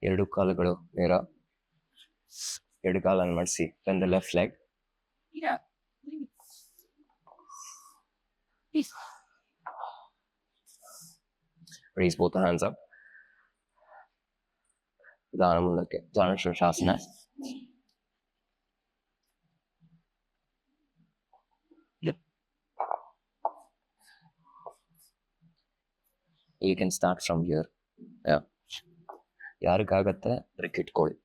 ಎರಡು ಕಾಲುಗಳು ನೇರ, ಎರಡು ಕಾಲನ್ನು ಮಾಡಿಸಿ. Bend the left leg. Yeah. Please. Raise both the hands up. ನಿಧಾನ ಮುಂದಕ್ಕೆ, ಜಾನು ಶಾಸನ. You can start from here. Yeah. ಯಾರಿಗಾಗತ್ತೆ ಬ್ರೇಕ್ ಇಟ್ಕೊಳ್ಳಿ.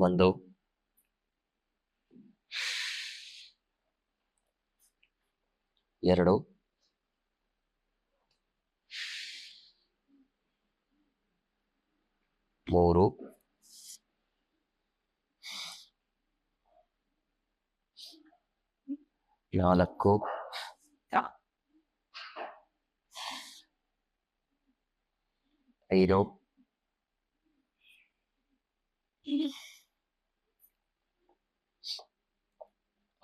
ಒಂದು, ಎರಡು, ಮೂರು, ನಾಲ್ಕು, ಐದು,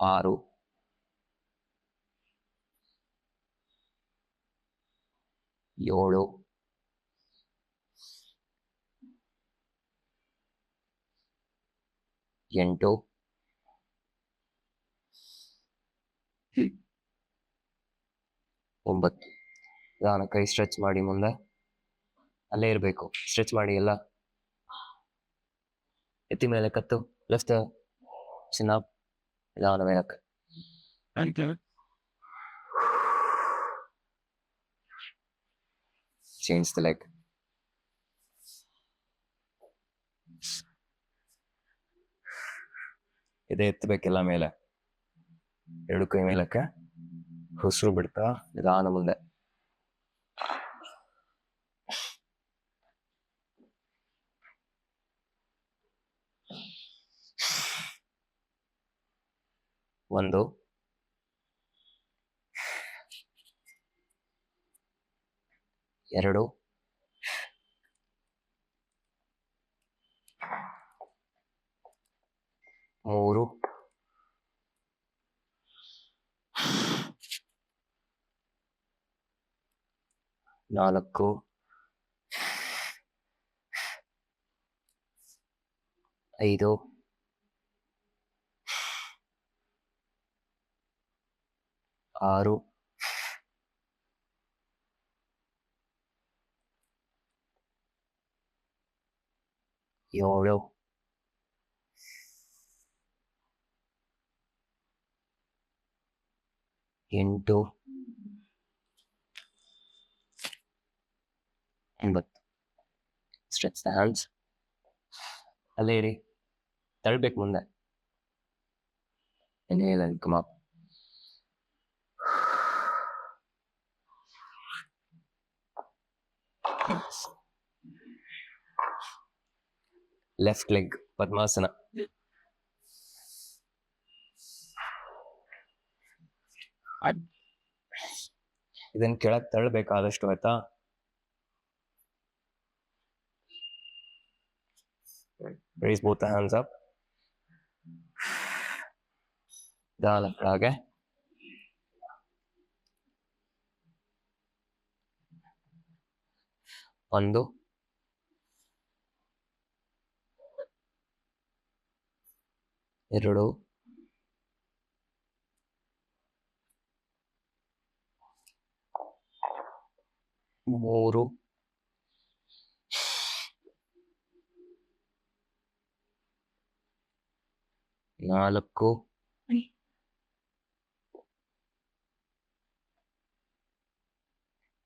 ಆರು, ಏಳು, ಎಂಟು, ಒಂಬತ್ತು. ನಿಧಾನ ಕೈ ಸ್ಟ್ರೆಚ್ ಮಾಡಿ ಮುಂದೆ, ಅಲ್ಲೇ ಇರಬೇಕು. ಸ್ಟ್ರೆಚ್ ಮಾಡಿ ಎಲ್ಲ. ಎತ್ತಿ ಮೇಲೆ ಕತ್ತು, ಲಿಫ್ಟ್ chin up, ನಿಧಾನ ಮೇಲಕ್ಕೆ. Change the leg. ಇದೇ ಎತ್ತಬೇಕೆಲ್ಲ ಮೇಲೆ. ಎರಡು ಕೈ ಮೇಲಕ್ಕೆ, ಉಸಿರು ಬಿಡ್ತಾ ನಿಧಾನ ಮುಂದೆ. ಒಂದು, ಎರಡು, ಮೂರು, ನಾಲ್ಕು, ಐದು, ಆರು, ಏಳು, ಎಂಟು, 9. Stretch the hands. ಅಲ್ಲೇ ಇರಿ, ತಳ್ಬೇಕು ಮುಂದೆ. Inhale and come up. Left leg ಪದ್ಮಾಸನ. ಇದನ್ನ ಕೆಳಗೆ ತಳ್ಳಬೇಕಾದಷ್ಟು ಆಯ್ತಾ. Raise both the hands up. ಹಾಗೆ ಒಂದು, ಎರಡು, ಮೂರು, ನಾಲ್ಕು,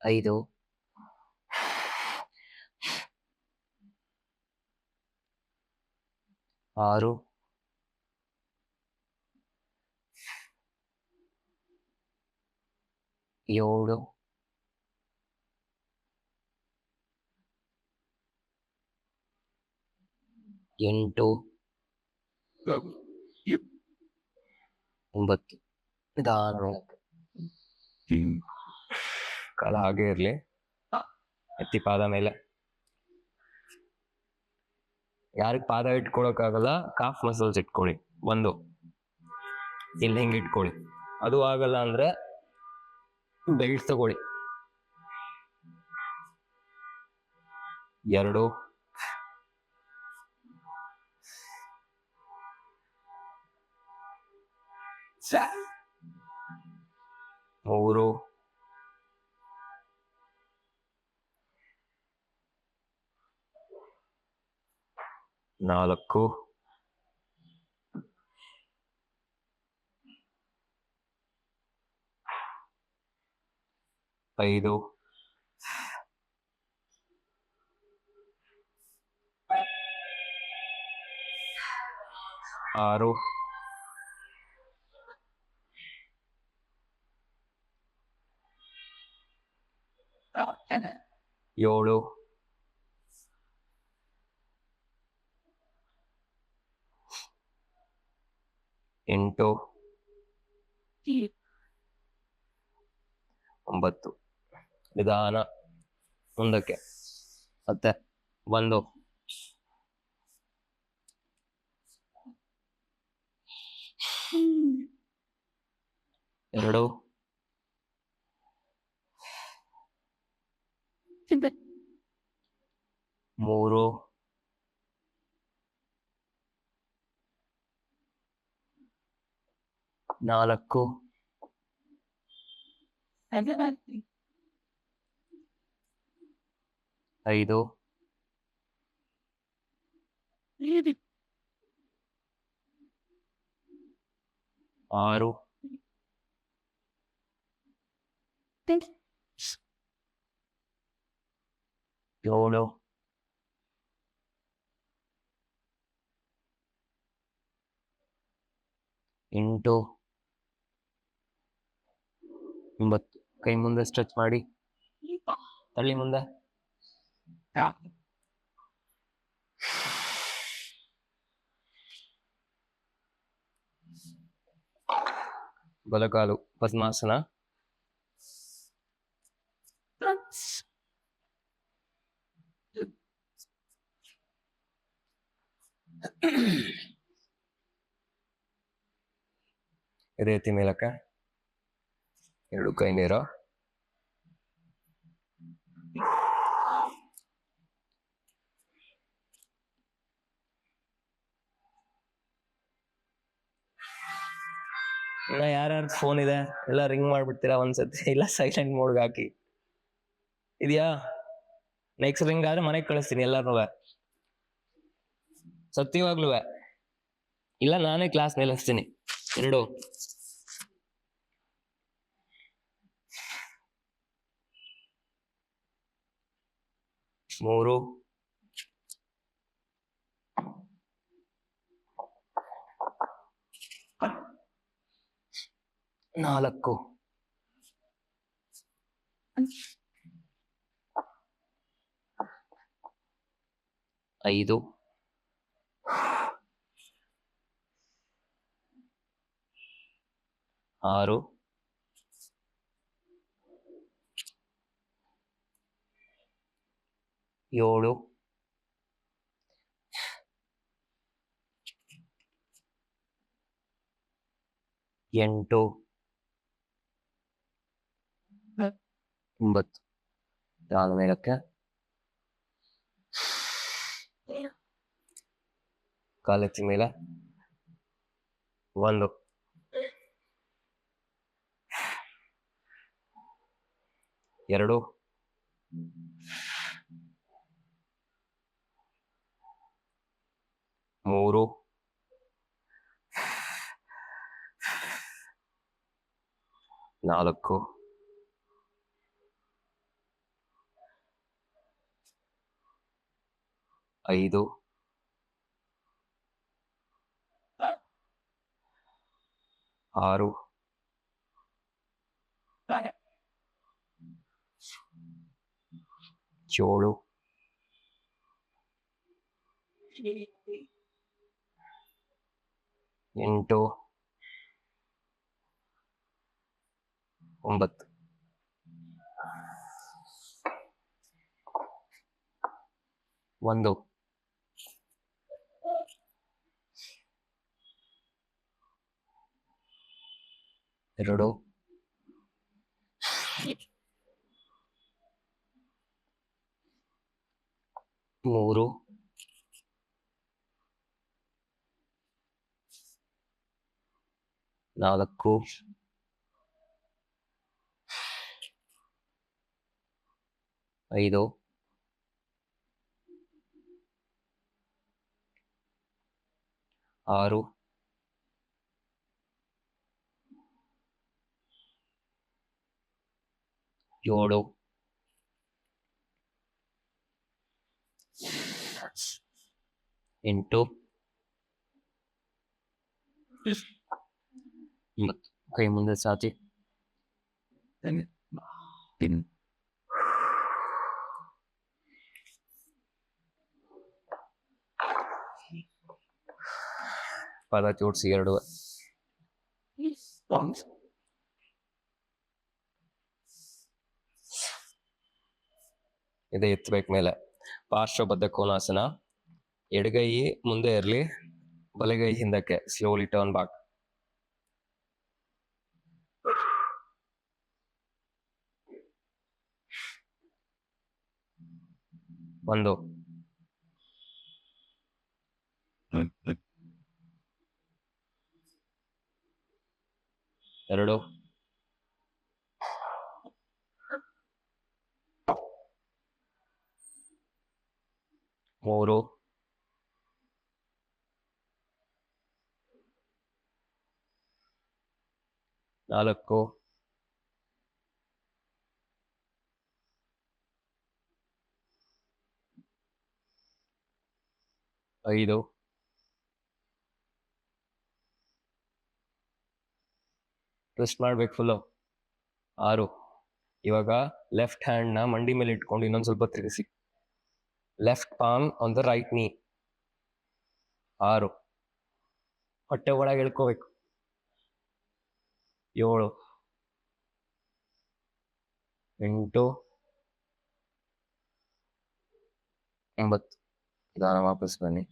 ಐದು, ಆರು, ಏಳು, ಎಂಟು, 9. ನಿಧಾನ ಕಾಲ ಹಾಗೆ ಇರ್ಲಿ. ಎತ್ತಿ ಪಾದ ಮೇಲೆ. ಯಾರಿಗೆ ಪಾದ ಇಟ್ಕೊಳಕ್ಕಾಗಲ್ಲ ಕಾಫ್ ಮಸಲ್ಸ್ ಇಟ್ಕೊಳ್ಳಿ. ಒಂದು, ಇಲ್ಲಿ ಹಿಂಗೆ ಇಟ್ಕೊಳ್ಳಿ. ಅದು ಆಗಲ್ಲ ಅಂದ್ರೆ ಬೆಲ್ಟ್ ತಗೊಳ್ಳಿ. 2 3 4 5 6 7 8 9. ನಿಧಾನ ಮುಂದಕ್ಕೆ. ಮತ್ತೆ 1 2 3 4 5 6 7 8 9. ಕೈ ಮುಂದೆ ಸ್ಟ್ರೆಚ್ ಮಾಡಿ ತಳ್ಳಿ ಮುಂದೆ. ಬಲಕಾಲು ಪದ್ಮಾಸನ. ಇದೇ ಎತ್ತಿ ಮೇಲಕ್ಕೆ. 2 ಕೈ ನೇರ. ಇನ್ನ ಯಾರ್ಯಾರ್ದು ಫೋನ್ ಇದೆ ಎಲ್ಲ ರಿಂಗ್ ಮಾಡ್ಬಿಡ್ತೀರಾ ಒಂದ್ಸತಿ, ಇಲ್ಲ ಸೈಲೆಂಟ್ ಮೋಡ್ಗೆ ಹಾಕಿ. ಇದೆಯಾ? ನೆಕ್ಸ್ಟ್ ರಿಂಗ್ ಆದ್ರೆ ಮನೆಗೆ ಕಳಿಸ್ತೀನಿ ಎಲ್ಲಾರ್ನೂ, ಸತ್ಯವಾಗ್ಲೂ. ಇಲ್ಲ ನಾನೇ ಕ್ಲಾಸ್ ನಿಲ್ಲಿಸ್ತೀನಿ. 2 3 4 5 6 7 8 9. ಕಾಲ ಮೇಲಕ್ಕೆ. ಕಾಲೆತ್ತಿ ಮೇಲೆ. 1 2 3 4 5 6 7 8 9. ಒಂದು. 2 3 4 5 6 7 8 9 ಕೈ ಮುಂದೆ ಚಾಚಿ Bin. ಪಾದ ಜೋಡಿಸಿ 2 Und. ಇದೆ ಎತ್ತಬೇಕು ಮೇಲೆ. ಪಾರ್ಶ್ವಬದ್ಧ ಕೋನಾಸನ. ಎಡಗೈ ಮುಂದೆ ಇರಲಿ, ಬಲಗೈ ಹಿಂದಕ್ಕೆ. Slowly turn back. 1 2 3 4 5 ಟ್ವಿಸ್ಟ್ ಮಾಡ್ಬೇಕು ಫುಲ್ಲು. 6 ಇವಾಗ ಲೆಫ್ಟ್ ಹ್ಯಾಂಡ್ನ ಮಂಡಿ ಮೇಲೆ ಇಟ್ಕೊಂಡು ಇನ್ನೊಂದು ಸ್ವಲ್ಪ ತಿರುಗಿಸಿ. Left palm on the right ನೀ. 6 ಹೊಟ್ಟೆ ಒಳಗೆ ಇಳ್ಕೋಬೇಕು. 7 8 9 ನಿಧಾನ ವಾಪಸ್ ಬನ್ನಿ.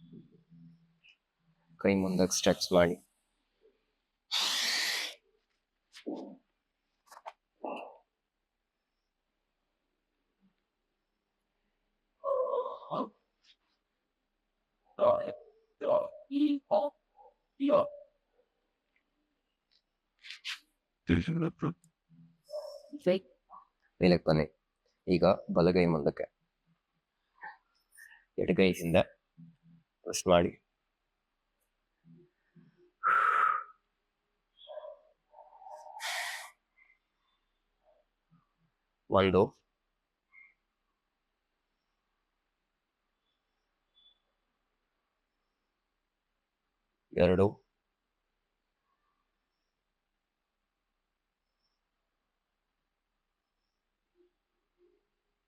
ಕೈ ಮುಂದಕ್ಕೆ ಸ್ಟ್ರೆಚ್ ಮಾಡಿ. Ja. Fake. ಮೇಲಕ್ಕೆ ಬನ್ನಿ. ಈಗ ಬಲಗೈ ಮುಂದಕ್ಕೆ, ಎಡಗೈ ಹಿಂದೆ ಟ್ವಿಸ್ಟ್ ಮಾಡಿ. 1 2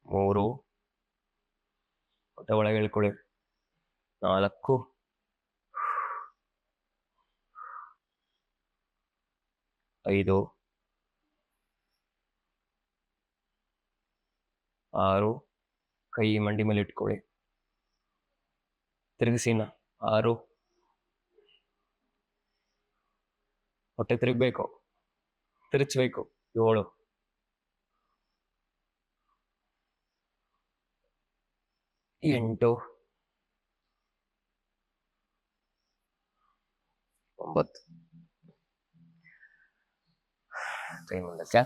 3 ಹೊಟ್ಟೆ ಒಳಗೆ ಇಳ್ಕೊಳ್ಳಿ. 4 5 6 ಕೈ ಮಂಡಿ ಮೇಲೆ ಇಟ್ಕೊಳ್ಳಿ. ತಿರುಗಿಸಿನ. 6 ಹೊಟ್ಟೆ ತಿರುಗಬೇಕು, ತಿರುಚಬೇಕು. 7 8 9 ಕೈ ಮುಂದಕ್ಕೆ.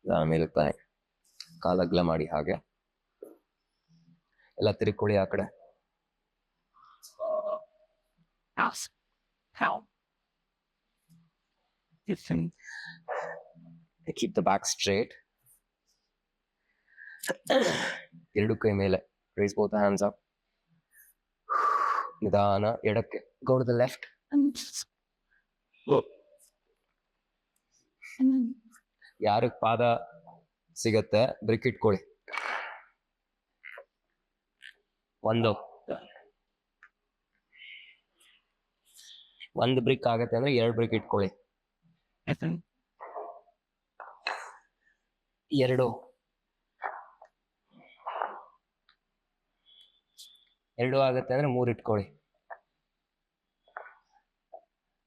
ಆಮೇಲೆ ಕಾಲ ಅಗಲ ಮಾಡಿ. ಹಾಗೆ ಎಲ್ಲ ತಿರುಕೊಳ್ಳಿ ಆ ಕಡೆ. House. How? Different. Keep the back straight. ಎರಡು ಕೈ ಮೇಲೆ. Raise both the hands up. ನಿಧಾನ ಎಡಕ್ಕೆ. Go to the left. And ಯಾರಿಗೆ ಪಾದ ಸಿಗತ್ತೆ ಬ್ರೇಕ್ ಇಟ್ಕೊಳ್ಳಿ. ಒಂದು ಬ್ರೇಕ್ ಆಗತ್ತೆ ಅಂದ್ರೆ 2 ಬ್ರೇಕ್ ಇಟ್ಕೊಳ್ಳಿ. 2 ಆಗತ್ತೆ ಅಂದ್ರೆ 3 ಇಟ್ಕೊಳ್ಳಿ.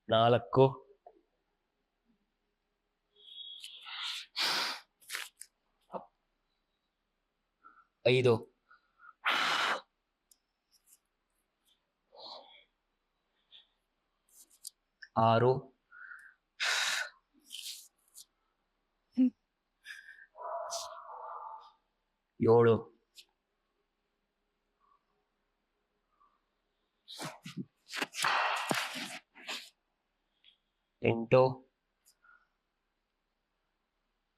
4 5 6 7 8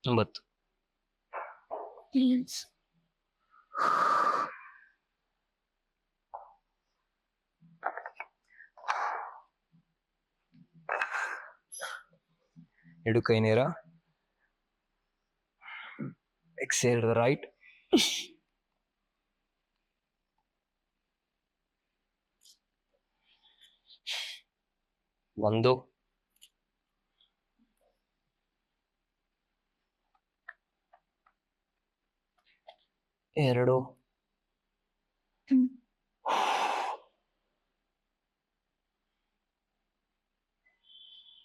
9 ಎರಡು ಕೈ ನೇರ. Exhale right. 1 2 3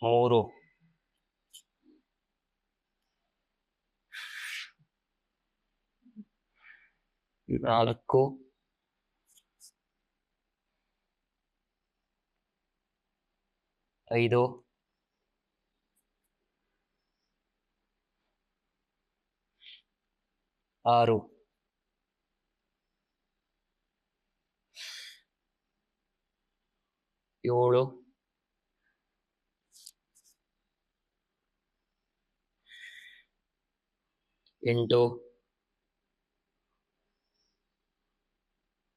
4 5 6 7 8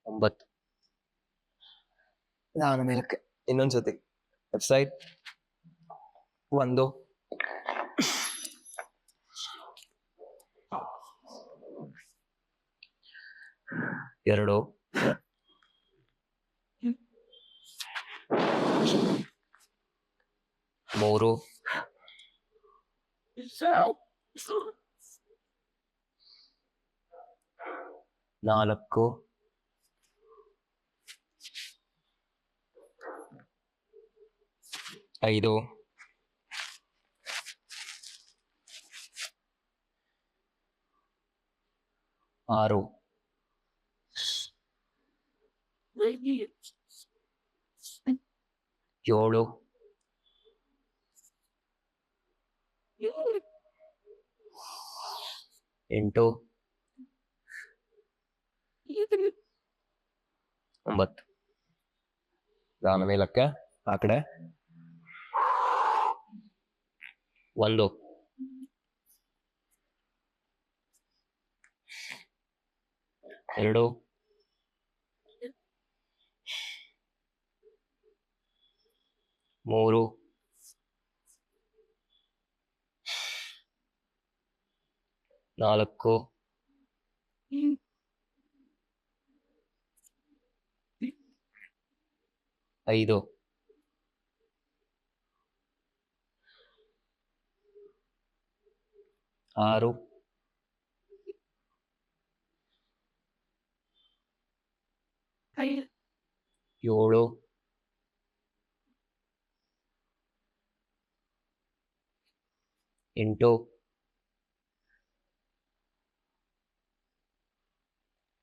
9. ನಾನು ಮೇಲಕ್ಕೆ ಇನ್ನೊಂದ್ಸತಿ ಲೆಫ್ಟ್ ಸೈಡ್. 1 2 3 4 5 6 7 8 9. ನಾನು ಮೇಲಕ್ಕೆ ಆ ಕಡೆ. 1 2 3 4 5 6 7 8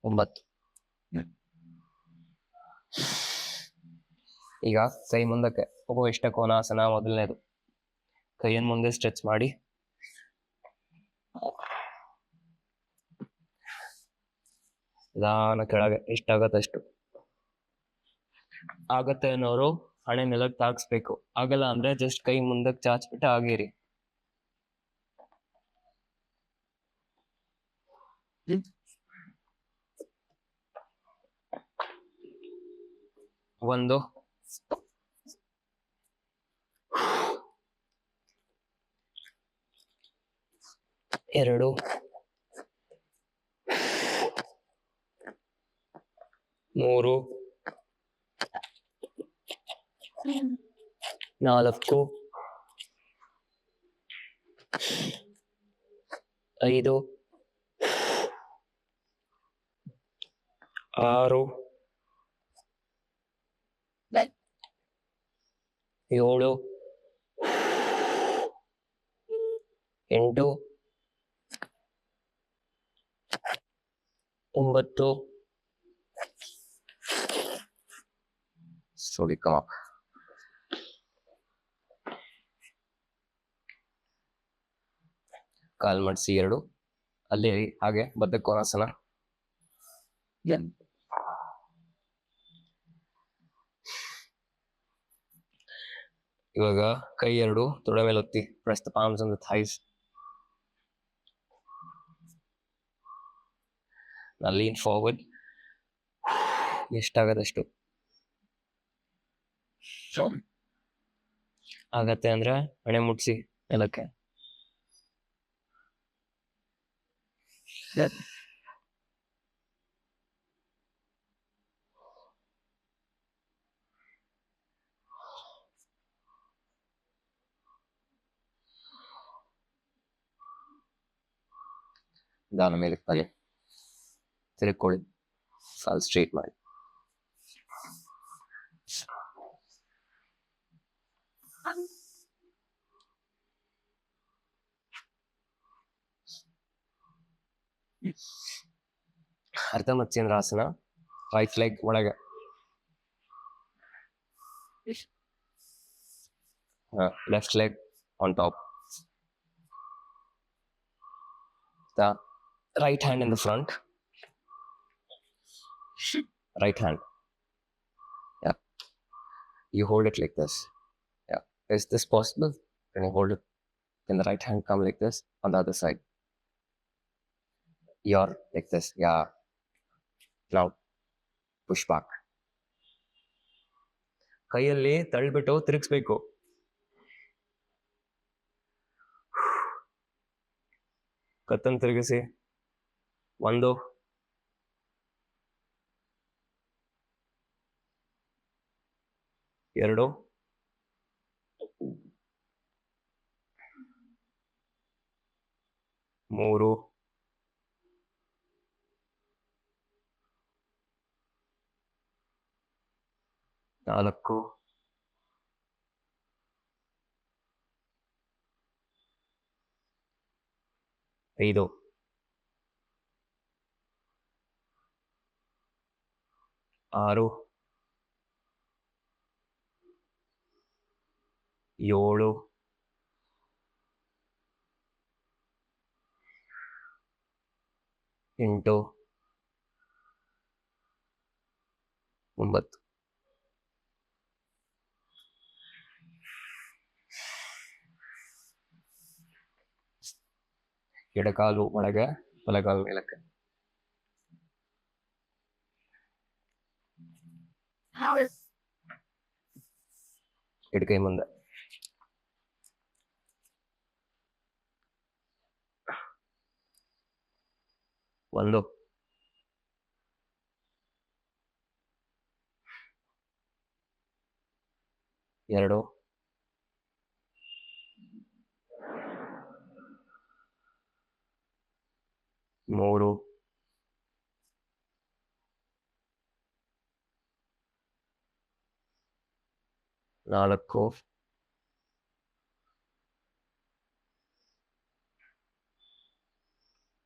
9. ಈಗ ಕೈ ಮುಂದಕ್ಕೆ ಉಪವಿಷ್ಟ ಕೋನಾಸನ ಮೊದಲನೇದು. ಕೈಯನ್ನು ಮುಂದೆ ಸ್ಟ್ರೆಚ್ ಮಾಡಿ ನಿಧಾನ ಕೆಳಗೆ ಎಷ್ಟಾಗತ್ತಷ್ಟು. ಆಗತ್ತೆ ಅನ್ನೋರು ಹಣೆ ನೆಲಕ್ಕೆ ತಾಗಿಸ್ಬೇಕು. ಆಗಲ್ಲ ಅಂದ್ರೆ ಜಸ್ಟ್ ಕೈ ಮುಂದಕ್ಕೆ ಚಾಚ್ಬಿಟ್ಟು ಆಗೇರಿ. ಒಂದು 2 3 4 5 6 Like 7 8 9 slowly come up. ಕಾಲ್ ಮಾಡಿಸಿ 2 ಅಲ್ಲಿ ಹಾಗೆ ಬದ್ಧಕೋನಾಸನ. yeah. ಇವಾಗ ಕೈ 2 ತೊಡೆ ಮೇಲೆ ಒತ್ತಿ. Press the palms on the thighs. ನಾ ಲೀನ್ ಫಾರ್ವರ್ಡ್. ಎಷ್ಟಾಗದಷ್ಟು So ಆಗತ್ತೆ ಅಂದ್ರೆ ಹಣೆ ಮುಟ್ಸಿ ನೆಲಕ್ಕೆ. that ದಾನ ಮೇಲೆ ತಲೆ ತಿರುಕೊಳ್ಳಿ. ಸಾಲ್ ಸ್ಟ್ರೇಟ್ ಮಾಡಿ. ಅರ್ಧ ಮತ್ಸ್ಯೇಂದ್ರಾಸನ. ರೈಟ್ ಲೆಗ್ ಒಳಗೆ, left leg on top. The right hand in the front. Right hand. Yeah. You hold it like this. Yeah. Is this possible? Can you hold it? Can the right hand come like this on the other side? You're like this. Yeah. Now push back. ಕೈಯಲ್ಲಿ ತಳ್ಳಿಬಿಟ್ಟು ತಿರುಗಿಸ್ಬೇಕು. ಕತ್ತನ್ನು ತಿರುಗಿಸಿ. 1 2 3 4 5 6 7 8 9. ಎಡಕಾಲು ಒಳಗೆ, ಬಲಗಾಲು ಮೇಲಕ್ಕೆ. how is ಎಡಕೈ ಮುಂದೆ. 1 2 3 4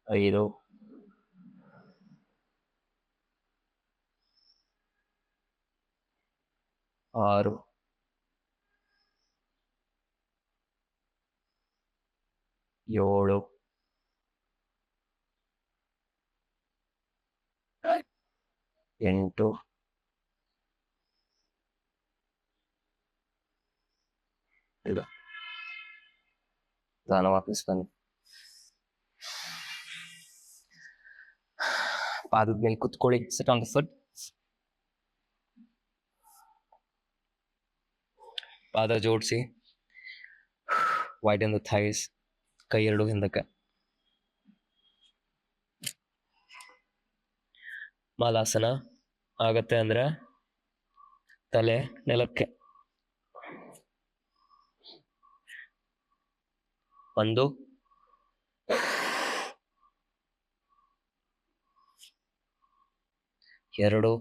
5 6 7 8 ಈಗ ದಾನ ವಾಪಸ್ ಬನ್ನಿ. ಪಾದದ ಮೇಲೆ ಕುತ್ಕೊಳ್ಳಿ. Sit on the foot. ಪಾದ ಜೋಡಿಸಿ. Widen the thighs. ಕೈ 2 ಹಿಂದಕ್ಕೆ. ಮಾಲಾಸನ ಆಗತ್ತೆ ಅಂದ್ರೆ ತಲೆ ನೆಲಕ್ಕೆ. 1 2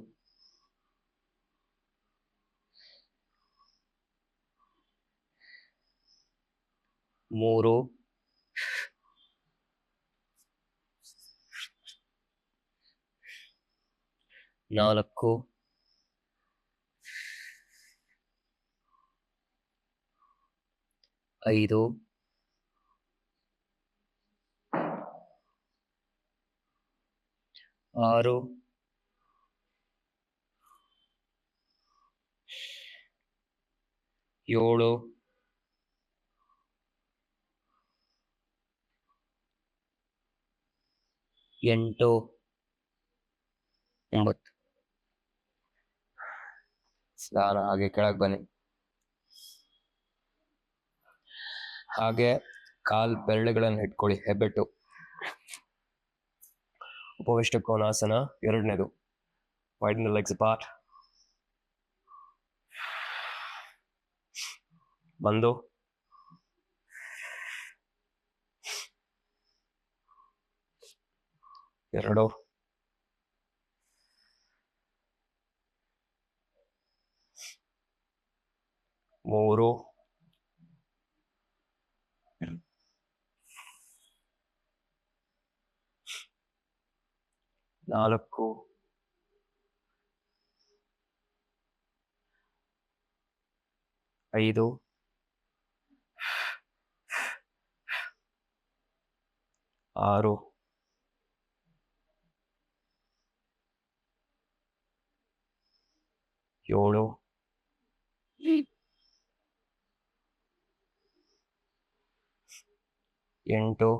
3 4 5 6 7 8 9. ಸ್ನಾನ ಹಾಗೆ ಕೆಳಗೆ ಬನ್ನಿ. ಹಾಗೆ ಕಾಲ್ ಬೆರಳುಗಳನ್ನು ಇಟ್ಕೊಳ್ಳಿ, ಹೆಬ್ಬೆಟ್ಟು. ಉಪವಿಷ್ಟ ಕೋನಾಸನ 2ನೇದು. Widen the legs apart. ಬಂದು 2 3 4 5 6 7 8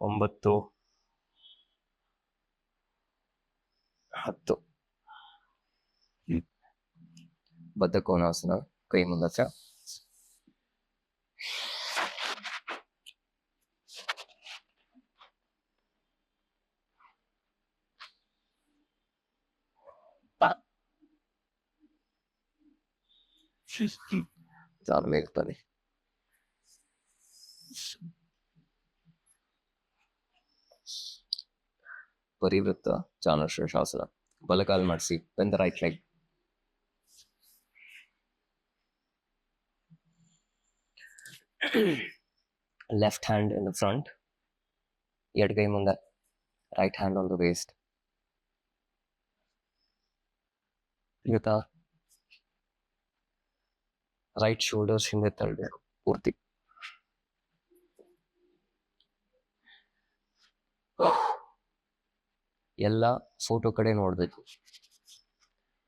9 10. ಬದ್ಧ ಕೋನಾಸನ, ಕೈ ಮುಂದಕ್ಕೆ. ತಾನು ಮೇಲೆ ಬನ್ನಿ. ಪರಿವೃತ್ತ ಚಾಣಾಶ್ವಾಸನ. ಬಲಗಾಲ್ ಮಾಡಿಸಿ. Bend the right leg. Left hand in the front. ಎಡಗೈ ಮುಂದೆ. Right hand on the waist. ಇವತ್ತ ರೈಟ್ ಶೋಲ್ಡರ್ಸ್ ಹಿಂದೆ ತಳ್ಳಬೇಕು ಪೂರ್ತಿ. ಎಲ್ಲ ಫೋಟೋ ಕಡೆ ನೋಡ್ಬೇಕು.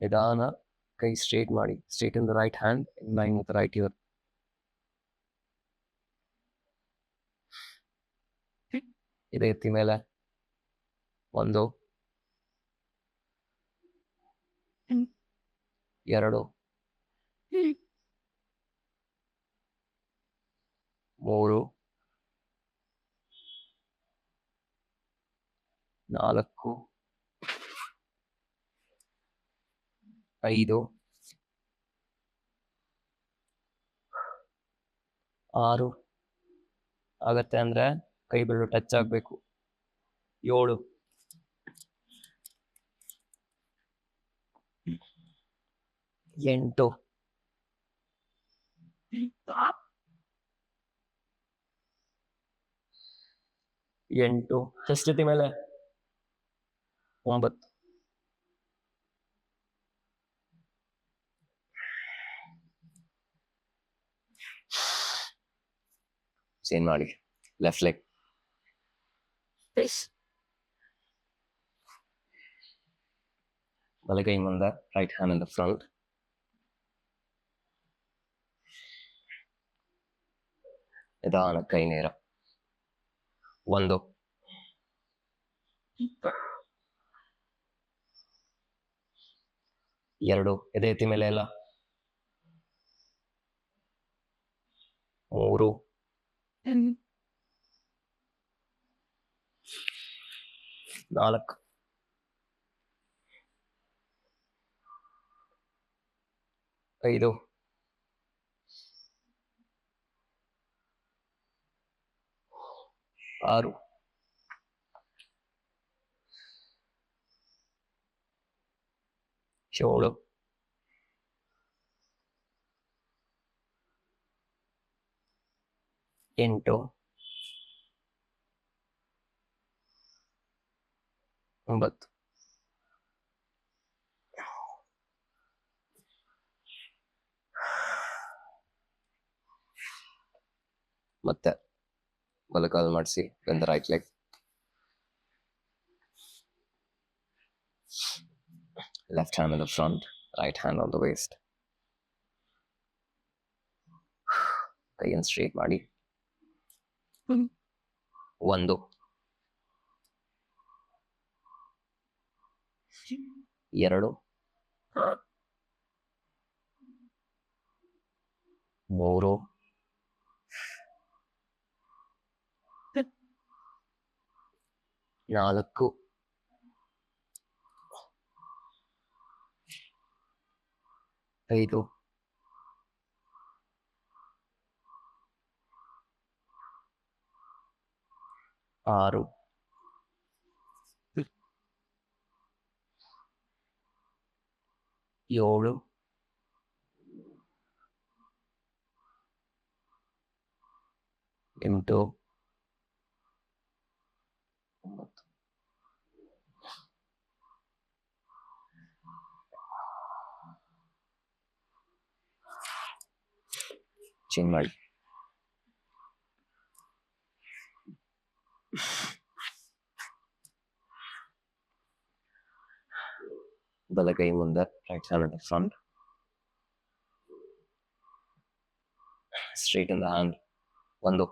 ನಿಧಾನ ಕೈ ಸ್ಟ್ರೇಟ್ ಮಾಡಿ. Straight in the right hand, in line with right year. ಇದೆ ಎತ್ತಿ ಮೇಲೆ. 1 2 3 4 5 6 ಆಗತ್ತೆ ಅಂದ್ರೆ ಕೈ ಬೆರಳು ಟಚ್ ಆಗ್ಬೇಕು. 7 8 8 ಎಷ್ಟತಿ ಮೇಲೆ 9. ಸೇನ್ ಮಾಡಿ. Left leg. ಬಲಗೈ ಮುಂದೆ, right hand in the front. ನಿಧಾನ ಕೈ ನೇರ. 1 2 ಎದೆ ಎತ್ತಿ ಮೇಲೆ ಎಲ್ಲ. 3 4 5 6 7 8 9 ಮತ್ತೆ ಬಲಕಾಲ್ ಮಾಡಿಸಿ then the right leg, left hand in the front, right hand on the waist. ಕೈಯನ್ನು ಸ್ಟ್ರೇಟ್ ಮಾಡಿ 1 2 3 4 5 6 7 8 9. ಚೇಂಜ್ ಮಾಡಿ. ಬಲಗೈ ಮುಂದೆ, right hand at the front, straight in the hand. 1 2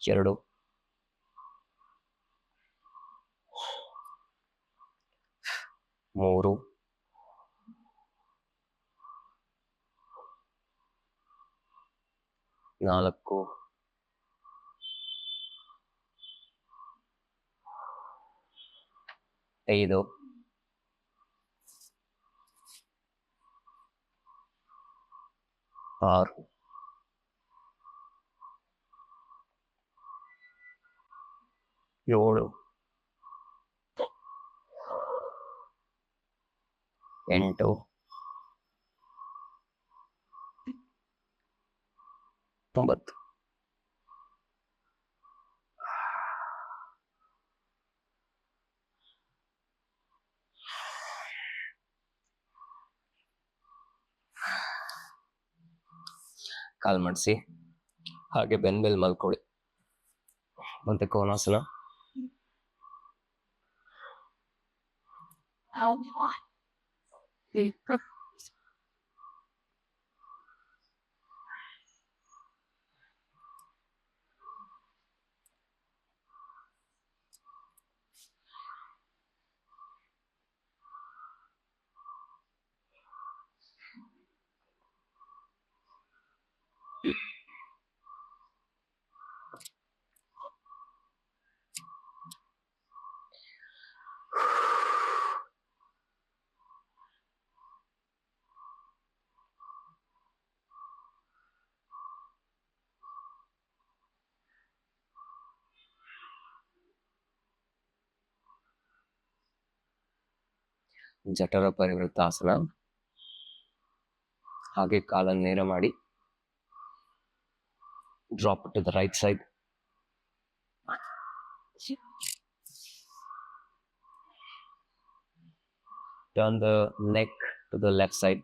3 4 5 6 7 8 9. ಕಾಲ್ ಮಾಡಿಸಿ ಹಾಗೆ ಬೆನ್ ಮೇಲೆ ಮಲ್ಕೊಳ್ಳಿ. ಮತ್ತೆ ಕೋನಾಸನ. ಜಠರ ಪರಿವೃತ್ತಾಸನ. ಹಾಗೆ ಕಾಲನ್ನು ನೇರ ಮಾಡಿ drop to the right side. Turn the neck to the left side.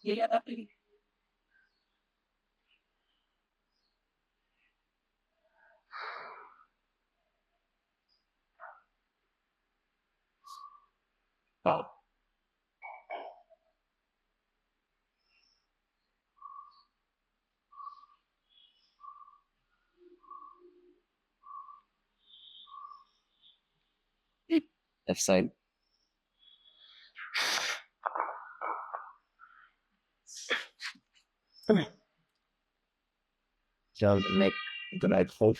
Yeah, that pretty. Oh. Left side. Down the neck, the right foot.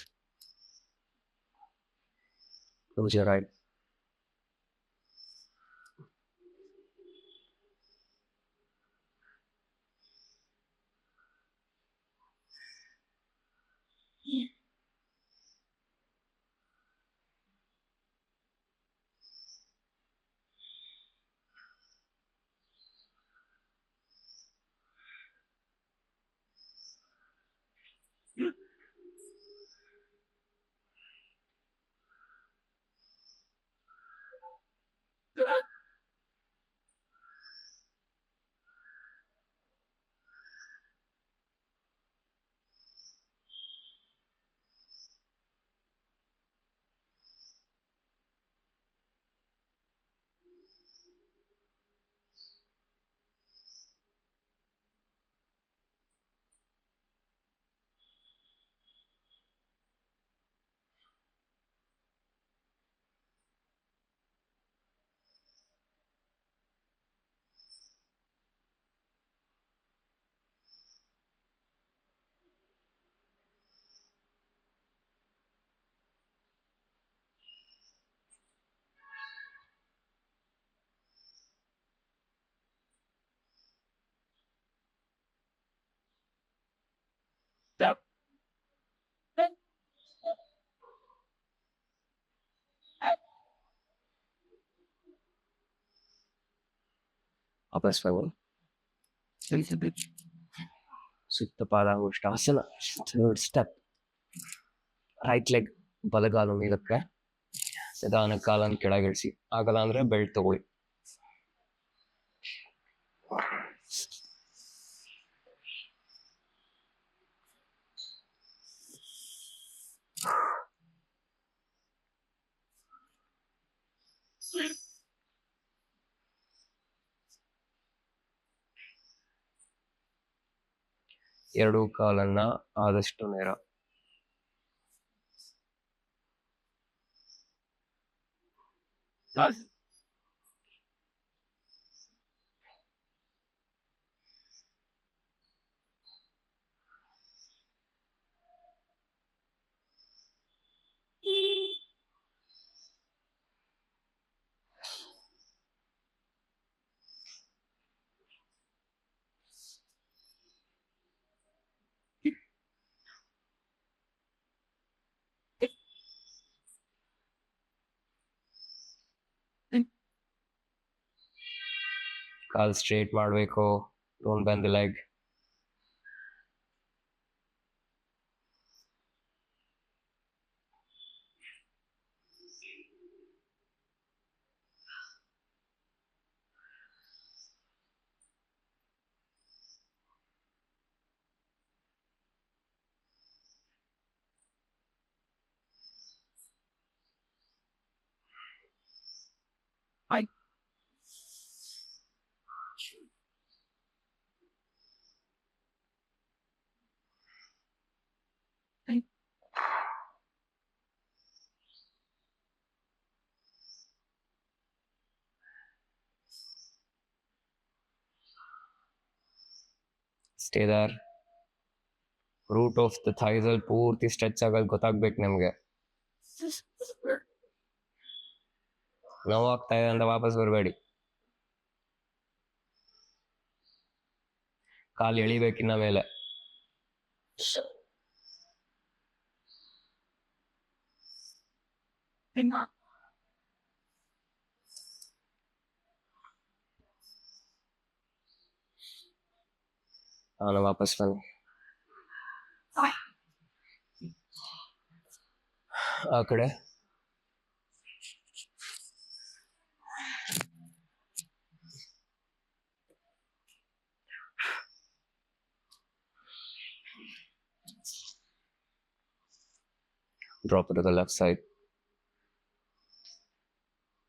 Close your eye. That. Upper swivel. Little bit. ಸುತ್ತ Padangusthasana. Third step. Right leg ಬಲಗಾಲು ಮೇಲಕ್ಕೆ ನಿಧಾನ ಕಾಲನ್ನು ಕೆಳಗಿಳಿಸಿ. ಆಗಲ್ಲ ಅಂದ್ರೆ belt ತಗೊಳ್ಳಿ. ಎರಡೂ ಕಾಲನ್ನ ಆದಷ್ಟು ನೇರ. That. ಕಾಲ್ ಸ್ಟ್ರೇಟ್ ಮಾಡಬೇಕು. Don't bend the leg. I. Stay there. Root of the thighs ಅಲ್ಲಿ ಪೂರ್ತಿ ಸ್ಟ್ರೆಚ್ ಆಗೋದು ಗೊತ್ತಾಗ್ಬೇಕು ನಿಮಗೆ. ನೋವಾಗ್ತಾ ಇದೆ ಅಂತ ವಾಪಸ್ ಬರಬೇಡಿ. ಕಾಲು ಎಳಿಬೇಕಿನ್ನ ಮೇಲೆ. ಅವನು ವಾಪಸ್ ಬನ್ನಿ. ಆ ಕಡೆ Drop it to the left side.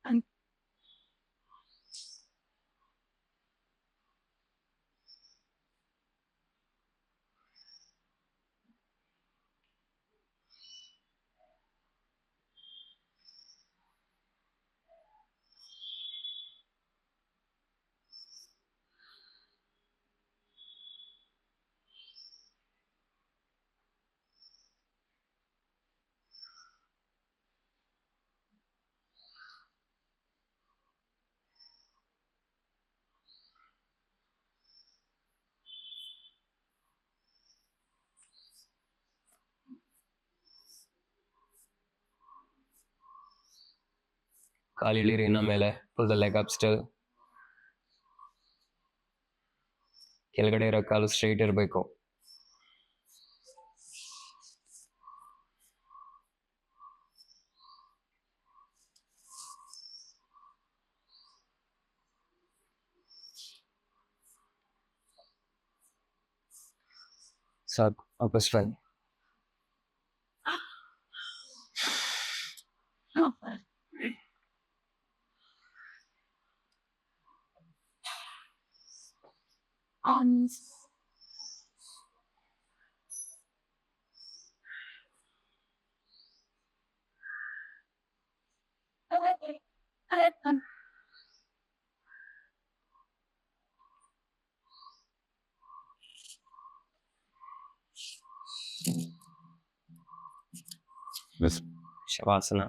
And ಕಾಲು ಇಳಿರಿ ಇನ್ನ ಮೇಲೆ. Pull the leg up still. ಕೆಳಗಡೆ ಇರೋ ಕಾಲು ಸ್ಟ್ರೈಟ್ ಇರಬೇಕು. ಸಾಕು, ವಾಪಸ್ ಬನ್ನಿ. no. On. Shavasana.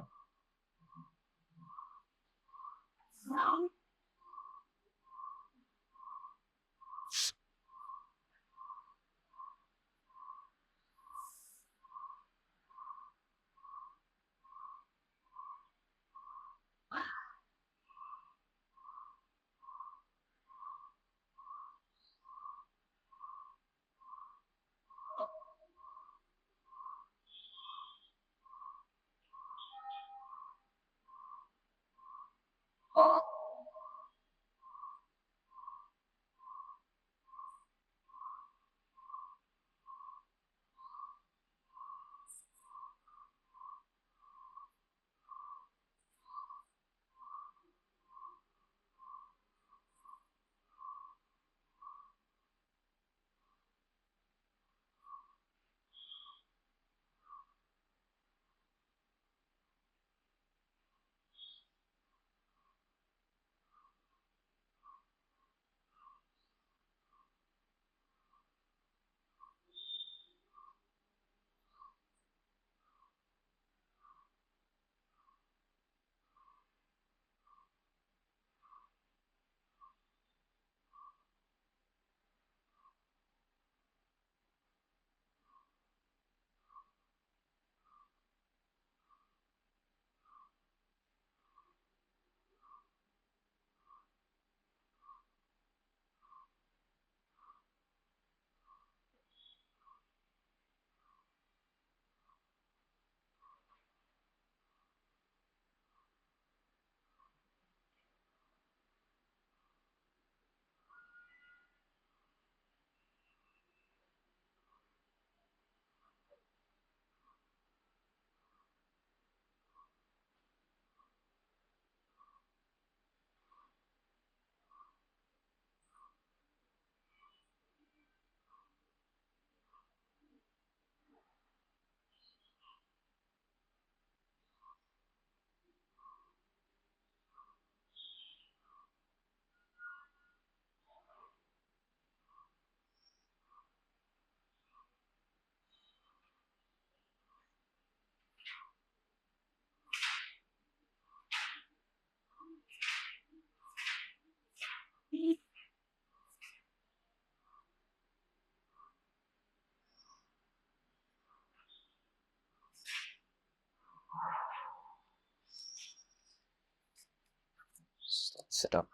Sit up.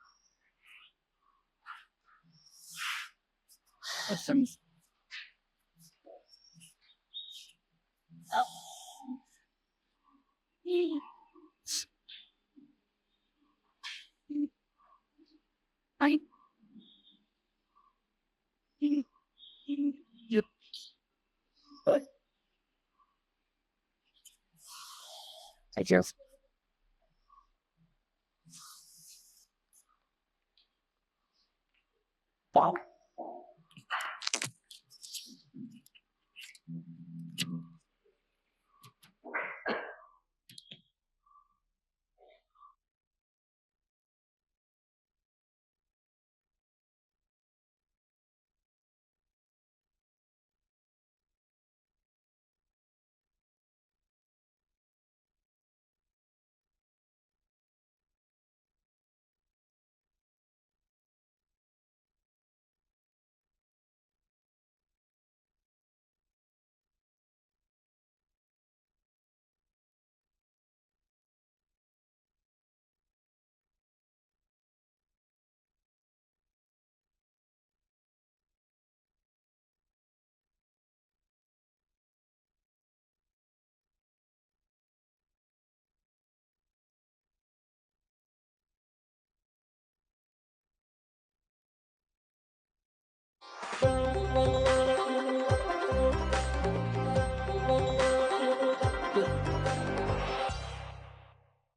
Awesome. I. Yep. you.